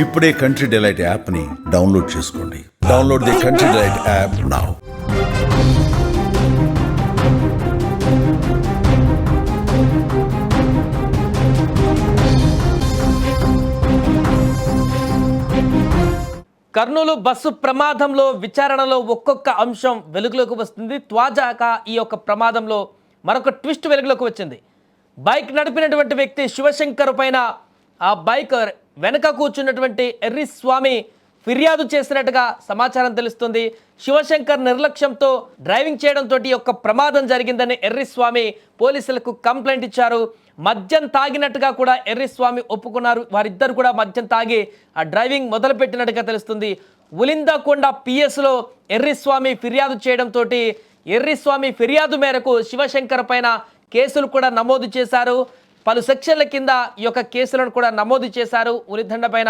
ఇప్పుడే country delight యాప్ని download చేసుకోండి. Download the country delight app now. Kurnool bus ప్రమాదంలో విచారణలో ఒక్కొక్క అంశం వెలుగులోకి వస్తుంది. తాజాగా ఈ యొక్క ప్రమాదంలో మరొక ట్విస్ట్ వెలుగులోకి వచ్చింది. బైక్ నడిపినటువంటి వ్యక్తి శివశంకర్ పైన ఆ బైక్ వెనక కూర్చున్నటువంటి ఎర్రి స్వామి ఫిర్యాదు చేసినట్టుగా సమాచారం తెలుస్తుంది. శివశంకర్ నిర్లక్ష్యంతో డ్రైవింగ్ చేయడంతో ఈ యొక్క ప్రమాదం జరిగిందని ఎర్రి స్వామి పోలీసులకు కంప్లైంట్ ఇచ్చారు. మద్యం తాగినట్టుగా కూడా ఎర్రి స్వామి ఒప్పుకున్నారు. వారిద్దరు కూడా మద్యం తాగి ఆ డ్రైవింగ్ మొదలుపెట్టినట్టుగా తెలుస్తుంది. ఉలిందకొండ పిఎస్లో ఎర్రి స్వామి ఫిర్యాదు చేయడంతో ఎర్రి స్వామి ఫిర్యాదు మేరకు శివశంకర్ పైన కేసులు కూడా నమోదు చేశారు. పలు సెక్షన్ల కింద ఈ యొక్క కేసులను కూడా నమోదు చేశారు ఉలిదండ పైన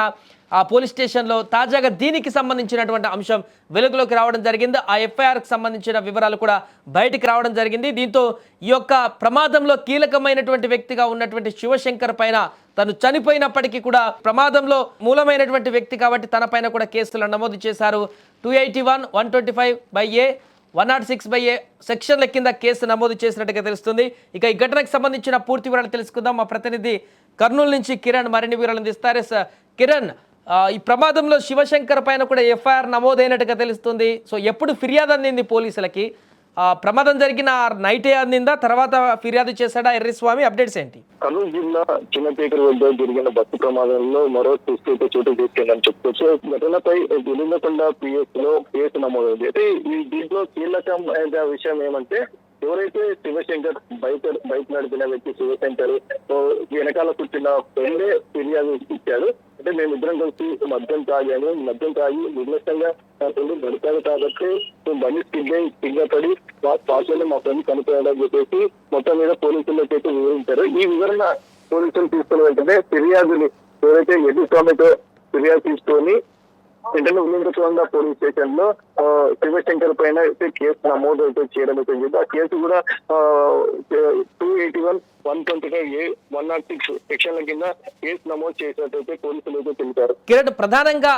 ఆ పోలీస్ స్టేషన్లో. తాజాగా దీనికి సంబంధించినటువంటి అంశం వెలుగులోకి రావడం జరిగింది. ఆ ఎఫ్ఐఆర్కి సంబంధించిన వివరాలు కూడా బయటికి రావడం జరిగింది. దీంతో ఈ యొక్క ప్రమాదంలో కీలకమైనటువంటి వ్యక్తిగా ఉన్నటువంటి శివశంకర్ పైన తను చనిపోయినప్పటికీ కూడా ప్రమాదంలో మూలమైనటువంటి వ్యక్తి కాబట్టి తన పైన కూడా కేసులు నమోదు చేశారు. 281, 125/A, 106/A సెక్షన్ల కింద కేసు నమోదు చేసినట్టుగా తెలుస్తుంది. ఇక ఈ ఘటనకు సంబంధించిన పూర్తి వివరాలు తెలుసుకుందాం. మా ప్రతినిధి కర్నూలు నుంచి కిరణ్ మరిన్ని వివరాలు అందిస్తారు. కిరణ్, ఈ ప్రమాదంలో శివశంకర్ పైన కూడా ఎఫ్ఐఆర్ నమోదైనట్టుగా తెలుస్తుంది. సో ఎప్పుడు ఫిర్యాదు అందింది పోలీసులకి? ప్రమాదం జరిగిన నైటే అందిందా, తర్వాత ఫిర్యాదు చేశాడా ఎర్రి స్వామి? అప్డేట్స్ ఏంటి? కర్నూలు జిల్లా చిన్నపేట వద్ద జరిగిన బస్సు ప్రమాదంలో మరో తీసుకైతే చోటు చేసుకుందని చెప్పుకోవచ్చు. ఘటనపై ఉలిందకొండ పిఎస్ లో కేసు నమోదైంది. అయితే ఈ దీంట్లో కీలకమైన విషయం ఏమంటే, ఎవరైతే శివశంకర్ బైక్ నడిపిన వ్యక్తి శివశంకర్ వెనకాల కూర్చున్న ఫ్రెండే ఫిర్యాదు ఇచ్చాడు. అంటే మేమిద్దరం కలిసి మద్యం తాగి నిర్లక్ష్యంగా నడిపాడు కాబట్టి బండి స్కిడ్ పడి పార్సల్ మా ఫ్రెండ్ కనుక్కోవడం చెప్పేసి మొత్తం మీద పోలీసులకు అయితే వివరించారు. ఈ వివరణ పోలీసులు తీసుకున్న వెంటనే ఫిర్యాదుని ఎవరైతే ఎడ్డి స్వామితో ఫిర్యాదు తీసుకొని వెంటనే ఉలిందకొండ పోలీస్ స్టేషన్ లో శివశంకర్ పైన అయితే కేసు నమోదు అయితే చేయడం అయితే జరిగింది. ఆ కేసు కూడా 281, 125A, 106 సెక్షన్ల కింద కేసు నమోదు చేసినట్టయితే పోలీసులు అయితే తెలిపారు. కిరణ్, ప్రధానంగా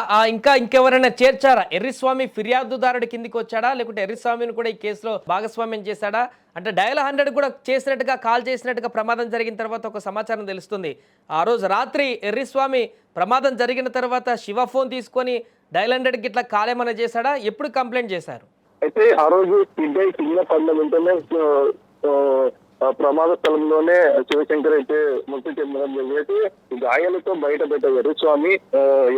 ఇంకెవరైనా చేర్చారా? ఎర్రి స్వామి ఫిర్యాదుదారుడి కిందికి వచ్చాడా, లేకుంటే ఎర్రి స్వామిని కూడా ఈ కేసులో భాగస్వామ్యం చేశాడా? అంటే డయల్ 100 కూడా చేసినట్టుగా, కాల్ చేసినట్టుగా ప్రమాదం జరిగిన తర్వాత ఒక సమాచారం తెలుస్తుంది. ఆ రోజు రాత్రి ఎర్రి స్వామి ప్రమాదం జరిగిన తర్వాత శివ ఫోన్ తీసుకొని డయల్ 100కి ఇట్లా కాల్ ఏమైనా చేశాడా? ఎప్పుడు కంప్లైంట్ చేశారు? అయితే ఆ రోజు కింద పడిన వెంటనే ప్రమాద స్థలంలోనే శివశంకర్ అయితే మృతి చెందడం జరిగితే గాయాలతో బయట పెట్టారు. స్వామి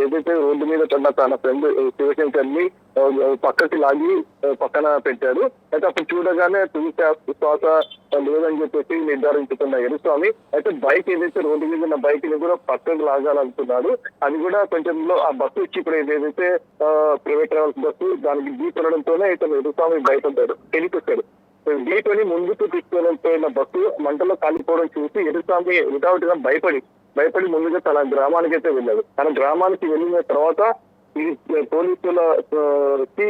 ఏదైతే రోడ్డు మీద తన ఫ్రెండ్ శివశంకర్ ని పక్కకి లాగి పక్కన పెట్టాడు. అయితే అప్పుడు చూడగానే శ్వాస లేదని చెప్పేసి నిర్ధారించుకున్న ఎరుస్వామి అయితే బైక్ ఏదైతే రోడ్డు మీద ఉన్న బైక్ ని కూడా పక్కకు లాగాలనుకున్నాడు. అది కూడా కొంచెంలో ఆ బస్సు వచ్చి ఇప్పుడు ఏదైతే ప్రైవేట్ ట్రావెల్స్ బస్సు దానికి ఢీకొనడంతోనే ఇతను ఎరుస్వామి బయటపడ్డాడు, వెళ్ళిపోతాడు. ఢీకొని ముందుకు తీసుకొని పోయిన బస్సు మంటలో కాలిపోవడం చూసి ఎరుస్వామి వితౌట్ గా భయపడి ముందుగా తన గ్రామానికి అయితే వెళ్ళాడు. తన గ్రామానికి వెళ్ళిన తర్వాత ఈ పోలీసులకి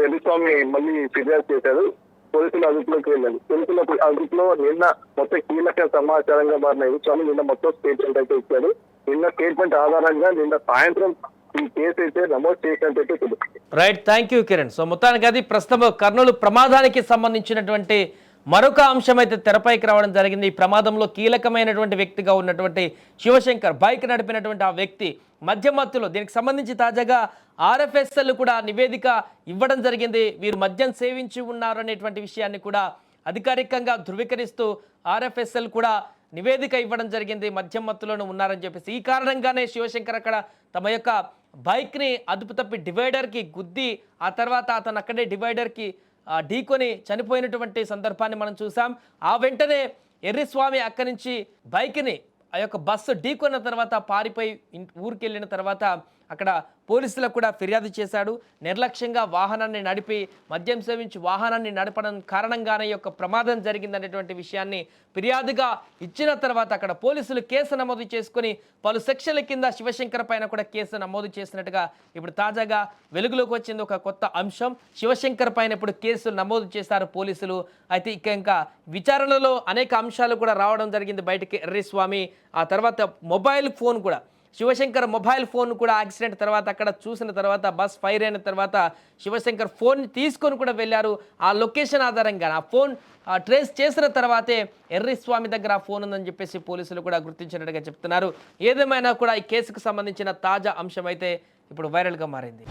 ఎరుస్వామి మళ్ళీ ఫిర్యాదు చేశాడు. పోలీసుల అదుపులోకి వెళ్ళాడు. పోలీసుల అదుపులో నిన్న మొత్తం కీలక సమాచారంగా మారిన ఎరుస్వామి నిన్న మొత్తం స్టేట్మెంట్ అయితే ఇచ్చాడు. నిన్న స్టేట్మెంట్ ఆధారంగా నిన్న సాయంత్రం ఈ కేసు అయితే నమోదు చేసినట్టయితే తెలుస్తుంది. Right, thank you Kiran. So మొత్తానికి అది ప్రస్తుతం కర్నూలు ప్రమాదానికి సంబంధించినటువంటి మరొక అంశం అయితే తెరపైకి రావడం జరిగింది. ఈ ప్రమాదంలో కీలకమైనటువంటి వ్యక్తిగా ఉన్నటువంటి శివశంకర్ బైక్ నడిపినటువంటి ఆ వ్యక్తి మద్యమత్తులో, దీనికి సంబంధించి తాజాగా RFSL కూడా నివేదిక ఇవ్వడం జరిగింది. వీరు మద్యం సేవించి ఉన్నారు అనేటువంటి విషయాన్ని కూడా అధికారికంగా ధృవీకరిస్తూ RFSL కూడా నివేదిక ఇవ్వడం జరిగింది. మద్యం మత్తులోనే ఉన్నారని చెప్పేసి. ఈ కారణంగానే శివశంకర్ అక్కడ తమ యొక్క బైక్ని అదుపు తప్పి డివైడర్కి గుద్ది ఆ తర్వాత అతను అక్కడే డివైడర్కి ఢీకొని చనిపోయినటువంటి సందర్భాన్ని మనం చూసాం. ఆ వెంటనే ఎర్రి స్వామి అక్కడి నుంచి బైక్ని ఆ యొక్క బస్సు ఢీకొన్న తర్వాత పారిపోయి ఊరికి వెళ్ళిన తర్వాత అక్కడ పోలీసులకు కూడా ఫిర్యాదు చేశాడు. నిర్లక్ష్యంగా వాహనాన్ని నడిపి మద్యం సేవించి వాహనాన్ని నడపడం కారణంగానే యొక్క ప్రమాదం జరిగిందనేటువంటి విషయాన్ని ఫిర్యాదుగా ఇచ్చిన తర్వాత అక్కడ పోలీసులు కేసు నమోదు చేసుకుని పలు సెక్షన్ల కింద శివశంకర్ పైన కూడా కేసు నమోదు చేసినట్టుగా ఇప్పుడు తాజాగా వెలుగులోకి వచ్చింది ఒక కొత్త అంశం. శివశంకర్ పైన ఇప్పుడు కేసు నమోదు చేశారు పోలీసులు. అయితే ఇంకా విచారణలో అనేక అంశాలు కూడా రావడం జరిగింది బయటికి. ఎర్రి స్వామి ఆ తర్వాత మొబైల్ ఫోన్ కూడా శివశంకర్ మొబైల్ ఫోన్ కూడా యాక్సిడెంట్ తర్వాత అక్కడ చూసిన తర్వాత బస్ ఫైర్ అయిన తర్వాత శివశంకర్ ఫోన్ తీసుకొని కూడా వెళ్ళారు. ఆ లొకేషన్ ఆధారంగా ఆ ఫోన్ ట్రేస్ చేసిన తర్వాతే ఎర్రిస్వామి దగ్గర ఆ ఫోన్ ఉందని చెప్పేసి పోలీసులు కూడా గుర్తించినట్టుగా చెప్తున్నారు. ఏదేమైనా కూడా ఈ కేసుకు సంబంధించిన తాజా అంశం అయితే ఇప్పుడు వైరల్గా మారింది.